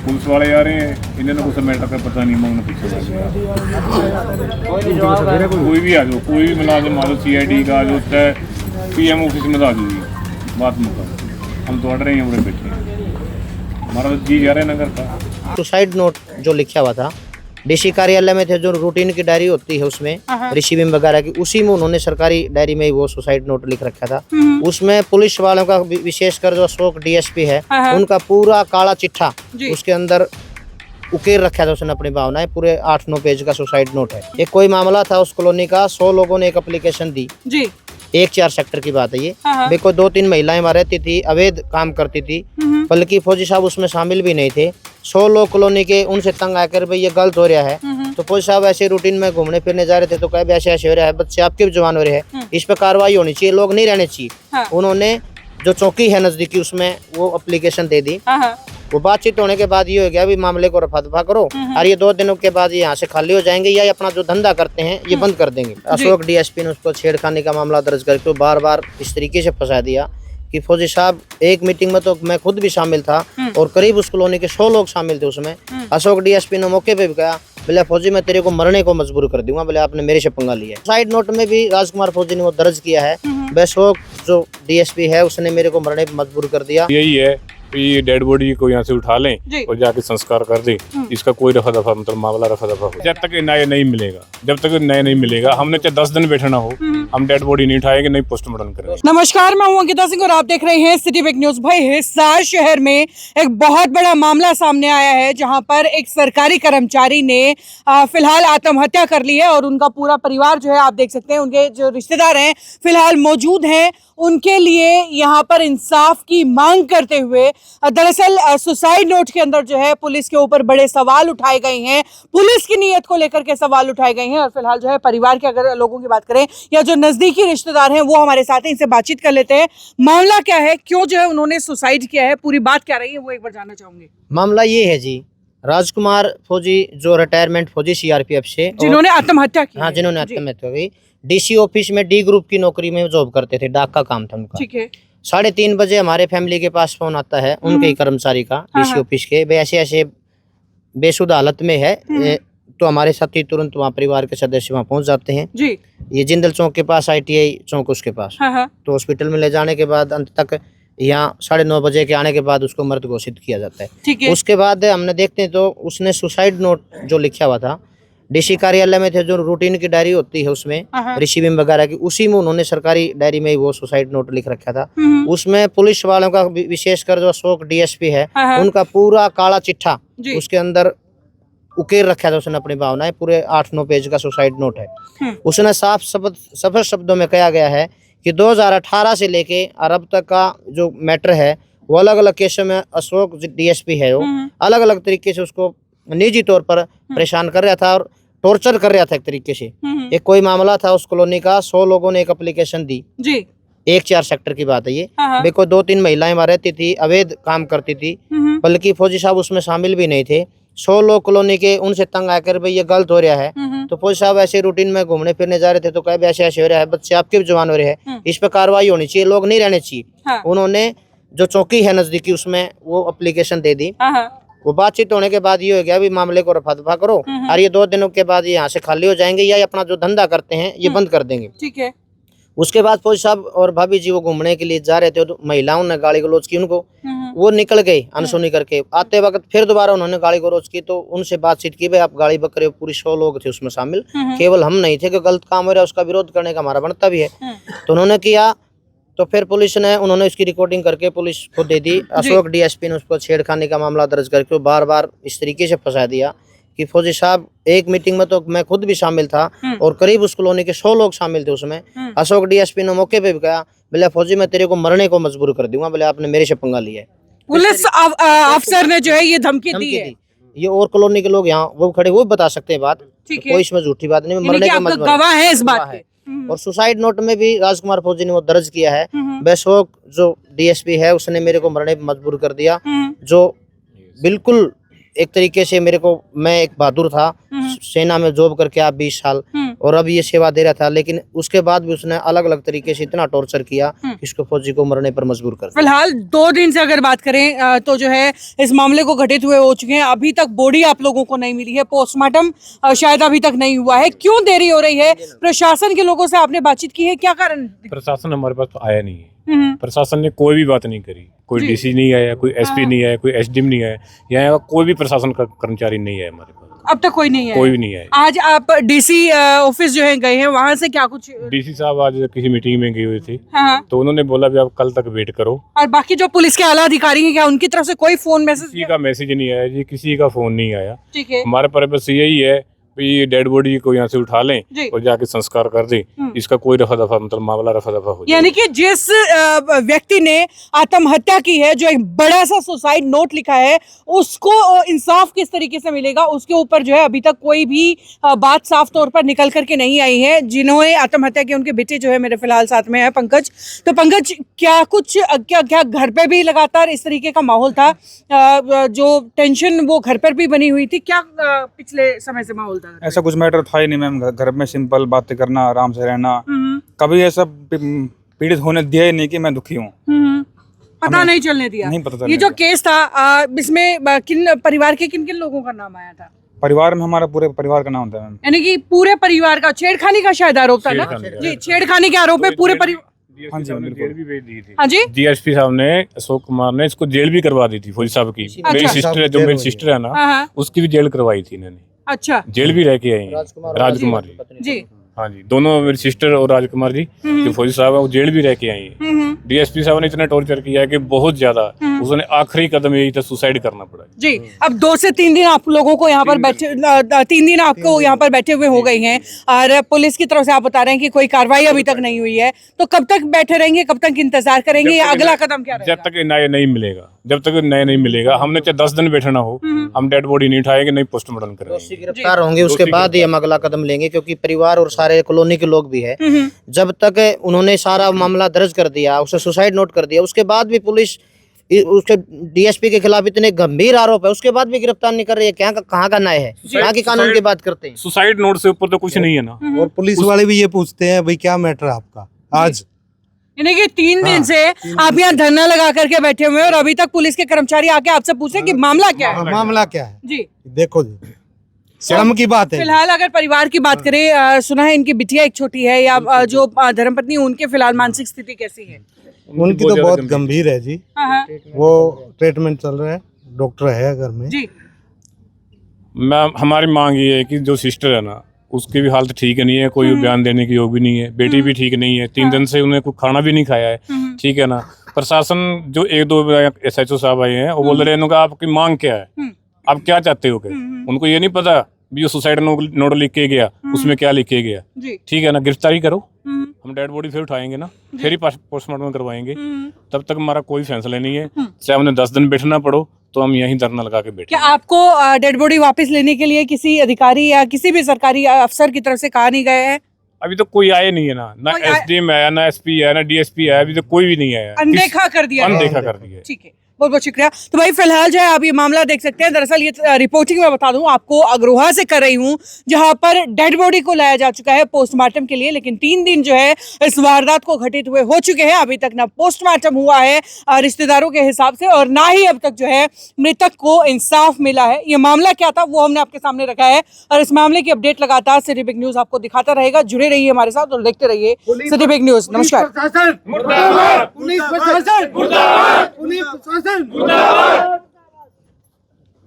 Police वाले आ रहे हैं, इन्हें कुछ मैटर का पता नहीं, मगन पीछे लग गया। कोई भी आ जाओ, कोई भी मुलाजिम आ जाओ, CID का आ जाओ, चाहे PM ऑफिस में आ जाओ, बात मुका, हम तो अड़ रहे हैं, उड़े बैठे हैं, हमारा तो जी जा रहा है नगर का। सुसाइड नोट जो लिखा हुआ था DC कार्यालय में थे, जो रूटीन की डायरी होती है उसमें रिसीविंग वगैरह की, उसी में उन्होंने सरकारी डायरी में ही वो सुसाइड नोट लिख रखा था। उसमें पुलिस वालों का विशेषकर जो अशोक DSP है, उनका पूरा काला चिट्ठा उसके अंदर उकेर रखा था उसने अपनी भावनाएं। पूरे 8-9 पेज का सुसाइड नोट है। एक कोई मामला था उस कॉलोनी का, 100 लोगों ने एक एप्लीकेशन दी जी। 1-4 सेक्टर की बात है ये। देखो 2-3 महिलाएं वहाँ रहती थी, अवैध काम करती थी, बल्कि फौजी साहब उसमें शामिल भी नहीं थे। 100 लोग कॉलोनी के उनसे तंग आकर भाई ये गलत हो रहा है, तो फौजी साहब ऐसे रूटीन में घूमने फिरने जा रहे थे, तो कहे ऐसे ऐसे हो रहा है, बच्चे आपके भी जवान हो रहे हैं, इस पर कार्रवाई होनी चाहिए, लोग नहीं रहने चाहिए। उन्होंने जो चौकी है नजदीकी उसमें वो एप्लीकेशन दे दी। वो बातचीत होने के बाद ये हो गया भी मामले को रफा दफा करो और ये 2 दिनों के बाद ये यहाँ से खाली हो जाएंगे या अपना जो धंधा करते हैं ये बंद कर देंगे। अशोक DSP ने उसको छेड़खानी का मामला दर्ज करके बार बार इस तरीके से फंसा दिया कि फौजी साहब, एक मीटिंग में तो मैं खुद भी शामिल था और करीब उस कॉलोनी के 100 लोग शामिल थे उसमें। अशोक DSP ने मौके पे भी कहा, बोले फौजी मैं तेरे को मरने को मजबूर कर दूंगा, बोले आपने मेरे से पंगा लिया। सुसाइड नोट में भी राजकुमार फौजी ने वो दर्ज किया है, अशोक जो DSP है उसने मेरे को मरने पे मजबूर कर दिया। यही है ये डेड बॉडी को यहाँ से उठा लें और जाके संस्कार कर दें, इसका कोई रफा दफा मतलब मामला रफा दफा हो। जब तक न्याय नहीं मिलेगा, जब तक न्याय नहीं मिलेगा, हमने चाहे 10 दिन बैठना हो, हम डेड बॉडी नहीं उठाएंगे, नहीं पोस्टमार्टम करेंगे। नमस्कार, मैं हूं अंकिता सिंह और आप देख रहे हैं सिटी वीक न्यूज। भाई हिसार शहर में एक बहुत बड़ा मामला सामने आया है, जहां पर एक सरकारी कर्मचारी ने फिलहाल आत्महत्या कर ली है और उनका पूरा परिवार जो है आप देख सकते हैं, उनके जो रिश्तेदार हैं फिलहाल मौजूद हैं, उनके लिए यहाँ पर इंसाफ की मांग करते हुए दरअसल सुसाइड नोट के अंदर जो है पुलिस के ऊपर बड़े सवाल उठाए गए हैं, पुलिस की नीयत को लेकर के सवाल उठाए गए हैं। और फिलहाल जो है परिवार के अगर लोगों की बात करें या जो नजदीकी रिश्तेदार हैं वो हमारे साथ हैं, इनसे बातचीत कर लेते हैं। मामला क्या है, क्यों जो है उन्होंने सुसाइड किया है, पूरी बात क्या रही है वो एक बार जानना चाहूंगी। मामला ये है जी, राजकुमार फौजी जो रिटायरमेंट फौजी CRPF से, जिन्होंने आत्महत्या की। हाँ, जिन्होंने आत्महत्या की, DC ऑफिस में D ग्रुप की नौकरी में जॉब करते थे, डाक का काम था उनका। ठीक है। 3:30 बजे हमारे फैमिली के पास फोन आता है उनके ही कर्मचारी का, DC ऑफिस के, वे ऐसे ऐसे बेसुदा हालत में है। तो हमारे साथ ही तुरंत वहाँ परिवार के सदस्य वहाँ पहुँच जाते हैं जी। ये जिंदल चौक के पास, ITI चौक उसके पास। तो हॉस्पिटल में ले जाने के बाद अंत तक यहाँ 9:30 बजे के आने के बाद उसको मृत घोषित किया जाता है। उसके बाद हमने देखते हैं तो उसने सुसाइड नोट जो लिखा हुआ था DC कार्यालय में थे, जो रूटीन की डायरी होती है उसमें रिसीविंग वगैरह की, उसी में उन्होंने सरकारी डायरी में ही वो सुसाइड नोट लिख रखा था। उसमें पुलिस वालों का विशेषकर जो अशोक DSP है, उनका पूरा काला चिट्ठा उसके अंदर उकेर रखा था उसने अपनी भावनाएं। पूरे 8-9 पेज का सुसाइड नोट है। उसने सफल शब्दों में कहा गया है कि 2018 से लेके और अब तक का जो मैटर है वो अलग अलग केसों में अशोक DSP है, वो अलग अलग तरीके से उसको निजी तौर पर परेशान कर रहा था और टॉर्चर कर रहा था एक तरीके से। एक कोई मामला था उस कॉलोनी का, 100 लोगों ने एक एप्लीकेशन दी जी। 1-4 सेक्टर की बात है ये। देखो 2-3 महिलाएं वहाँ रहती थी, अवैध काम करती थी, बल्कि फौजी साहब उसमें शामिल भी नहीं थे। 100 लोग कॉलोनी के उनसे तंग आकर भाई ये गलत हो रहा है, तो फौजी साहब ऐसे रूटीन में घूमने फिरने जा रहे थे, तो कहे ऐसे ऐसे हो रहा है, बच्चे आपके भी जवान हो रहे हैं, इस पर कार्रवाई होनी चाहिए, लोग नहीं रहने चाहिए। उन्होंने जो चौकी है नजदीकी उसमें वो एप्लीकेशन दे दी। वो बातचीत होने के बाद ये हो गया भी मामले को रफा दफा करो और ये 2 दिनों के बाद ये यहाँ से खाली हो जाएंगे या अपना जो धंधा करते हैं ये बंद कर देंगे। ठीक है। उसके बाद फौजी साहब और भाभी जी वो घूमने के लिए जा रहे थे, तो महिलाओं ने गाली गलौज की उनको, वो निकल गए अनसुनी करके। आते वक्त फिर दोबारा उन्होंने गाली गलौज की, तो उनसे बातचीत की, भाई आप गाली बकरे, पूरी 100 लोग थे उसमें शामिल, केवल हम नहीं थे कि गलत काम हो रहा है उसका विरोध करने का हमारा बनता भी है। तो उन्होंने किया, तो फिर पुलिस ने उन्होंने इसकी रिकॉर्डिंग करके पुलिस को दे दी। अशोक DSP ने उसको छेड़खानी का मामला दर्ज करके बार बार इस तरीके से फंसा दिया कि फौजी साहब, एक मीटिंग में तो मैं खुद भी शामिल था और करीब उस कॉलोनी के 100 लोग शामिल थे उसमें। अशोक DSP ने मौके पे भी कहा, बोले फौजी मैं तेरे को मरने को मजबूर कर दूंगा, बोले आपने मेरे से पंगा लिया है। पुलिस अफसर ने जो है ये धमकी दी है। ये और कॉलोनी के लोग यहाँ वो खड़े, वो बता सकते हैं बात, कोई इसमें झूठी बात नहीं, मरने को मजबूर गवाह है इस बात के। और सुसाइड नोट में भी राजकुमार फौजी ने वो दर्ज किया है, अशोक जो DSP है उसने मेरे को मरने पे मजबूर कर दिया। जो बिल्कुल एक तरीके से मेरे को, मैं एक बहादुर था, सेना में जॉब करके आप 20 साल, और अब ये सेवा दे रहा था, लेकिन उसके बाद भी उसने अलग अलग तरीके से इतना टॉर्चर किया कि इसको फौजी को मरने पर मजबूर कर दिया। फिलहाल 2 दिन से अगर बात करें तो जो है इस मामले को घटित हुए हो चुके हैं, अभी तक बॉडी आप लोगों को नहीं मिली है, पोस्टमार्टम शायद अभी तक नहीं हुआ है। क्यों देरी हो रही है? प्रशासन के लोगों से आपने बातचीत की है, क्या कारण? प्रशासन हमारे पास आया नहीं है, प्रशासन ने कोई भी बात नहीं करी, कोई डीसी नहीं आया, कोई एसपी नहीं आया, कोई एसडीएम नहीं आया, यहाँ कोई भी प्रशासन का कर्मचारी नहीं है हमारे पास, अब तक कोई नहीं है। कोई भी नहीं आया। आज आप डीसी ऑफिस जो है गए हैं, वहाँ से क्या कुछ? डीसी साहब आज किसी मीटिंग में गए हुए थे, हाँ। तो उन्होंने बोला भी आप कल तक वेट करो। और बाकी जो पुलिस के आला अधिकारी हैं, क्या उनकी तरफ से कोई फोन मैसेज? किसी का मैसेज नहीं आया जी, किसी का फोन नहीं आया। ठीक है। हमारे पर्पस यही है ये डेड बॉडी को यहाँ से उठा लें और जाके संस्कार कर दें, इसका कोई रफा दफा मतलब मामला रफा दफा हो जाए। यानी कि जिस व्यक्ति ने आत्महत्या की है, जो एक बड़ा सा सुसाइड नोट लिखा है, उसको इंसाफ किस तरीके से मिलेगा, उसके ऊपर जो है अभी तक कोई भी बात साफ तौर पर निकल करके नहीं आई है। जिन्होंने आत्महत्या की उनके बेटे जो है मेरे फिलहाल साथ में है पंकज। तो पंकज, क्या घर पे भी लगातार इस तरीके का माहौल था, जो टेंशन वो घर पर भी बनी हुई थी, क्या पिछले समय से माहौल? ऐसा कुछ मैटर था ही नहीं मैम, घर में सिंपल बातें करना, आराम से रहना, कभी ऐसा पीड़ित होने दिया ही नहीं कि मैं दुखी हूँ। पता नहीं चलने दिया। नहीं पता चलने ये जो दिया। केस था, इसमें किन परिवार के किन किन लोगों का नाम आया था? परिवार में हमारा पूरे परिवार का नाम था मैम। यानी कि पूरे परिवार का छेड़खानी का शायद आरोप था ना? जी, छेड़खानी के आरोप में पूरे परिवार। हाँ जी, जेल भी भेज दी थी। हाँ जी, डीएसपी साहब ने, अशोक कुमार ने इसको जेल भी करवा दी थी, फौजी साहब की। मेरी सिस्टर है, जो मेरी सिस्टर है ना, हाँ। उसकी भी जेल करवाई थी इन्होंने, अच्छा जेल भी रह के आई हैं राजकुमार जी। जी। हाँ जी, दोनों मेरी सिस्टर और राजकुमार जी जो फौजी साहब है वो जेल भी रह के आई हैं। डीएसपी साहब ने इतना टॉर्चर किया है कि बहुत ज्यादा, उसने आखिरी कदम यही था, सुसाइड करना पड़ा। जी, अब 2 से 3 दिन आप लोगों को यहाँ पर बैठे, 3 दिन आपको यहाँ पर बैठे हुए हो गए हैं, और पुलिस की तरफ से आप बता रहे हैं कि कोई कार्रवाई अभी तक नहीं हुई है। तो कब तक बैठे रहेंगे, कब तक इंतजार करेंगे, या अगला कदम क्या रहेगा? जब तक न्याय नहीं मिलेगा, जब तक न्याय नहीं मिलेगा, हमने चाहे 10 दिन बैठना हो, हम डेड बॉडी नहीं उठाएंगे, नहीं पोस्टमार्टम करेंगे। गिरफ्तार होंगे उसके बाद ही हम अगला कदम लेंगे, क्योंकि परिवार और सारे कॉलोनी के लोग भी है। जब तक उन्होंने सारा मामला दर्ज कर दिया, उसे सुसाइड नोट कर दिया, उसके बाद भी पुलिस उसके डीएसपी के खिलाफ इतने गंभीर आरोप है, उसके बाद भी गिरफ्तार नहीं कर रही है। क्या कहाँ का न्याय है? कहाँ की कानून की बात करते हैं? सुसाइड नोट से ऊपर तो कुछ नहीं है ना। और पुलिस वाले भी ये पूछते हैं भाई क्या मैटर है आपका आज। यानी कि 3 दिन से आप यहाँ धरना लगा करके बैठे हुए हैं, और अभी तक पुलिस के कर्मचारी आके आपसे पूछे कि मामला क्या है? मामला क्या है? जी, देखो जी, शर्म की बात है। फिलहाल अगर परिवार की बात करें, सुना है इनकी बिटिया एक छोटी है, या जो धर्मपत्नी, उनके फिलहाल मानसिक स्थिति कैसी है? उनकी तो बहुत गंभीर है जी, हाँ। वो ट्रीटमेंट चल रहा है, डॉक्टर है घर में जी। मैम, हमारी मांग ये है कि जो सिस्टर है ना, उसकी भी हालत ठीक नहीं है, कोई बयान देने की योग भी नहीं है, बेटी भी ठीक नहीं है, 3 दिन से उन्हें कोई खाना भी नहीं खाया है, ठीक है ना। प्रशासन जो 1-2 SHO साहब आए हैं, वो बोल रहे हैं उनका आपकी मांग क्या है, आप क्या चाहते हो? उनको ये नहीं पता भी जो सुसाइड नोट लिख के गया उसमें क्या लिख के गया, ठीक है ना। गिरफ्तारी करो, हम डेड बॉडी फिर उठाएंगे ना, फिर ही पोस्टमार्टम करवाएंगे। तब तक हमारा कोई फैसला नहीं है, चाहे हमने 10 दिन बैठना पड़ो, तो हम यहीं धरना लगा के बैठे। क्या आपको डेड बॉडी वापस लेने के लिए किसी अधिकारी या किसी भी सरकारी अफसर की तरफ से कहा नहीं गया है? अभी तो कोई आया नहीं है ना SDM है, ना SP है, ना DSP है, अभी तो कोई भी नहीं आया। अनदेखा कर दिया, अनदेखा कर दिया। ठीक है, बहुत बहुत शुक्रिया। तो भाई फिलहाल जो है आप ये मामला देख सकते हैं। दरअसल ये रिपोर्टिंग मैं बता दूं आपको अग्रोहा से कर रही हूं, जहां पर डेड बॉडी को लाया जा चुका है पोस्टमार्टम के लिए, लेकिन 3 दिन जो है इस वारदात को घटित हुए हो चुके हैं। अभी तक ना पोस्टमार्टम हुआ है रिश्तेदारों के हिसाब से, और ना ही अब तक जो है मृतक को इंसाफ मिला है। ये मामला क्या था वो हमने आपके सामने रखा है, और इस मामले की अपडेट लगातार सिटी बिग न्यूज आपको दिखाता रहेगा। जुड़े रहिए हमारे साथ और देखते रहिए सिटी बिग न्यूज। नमस्कार। पुलिस प्रशासन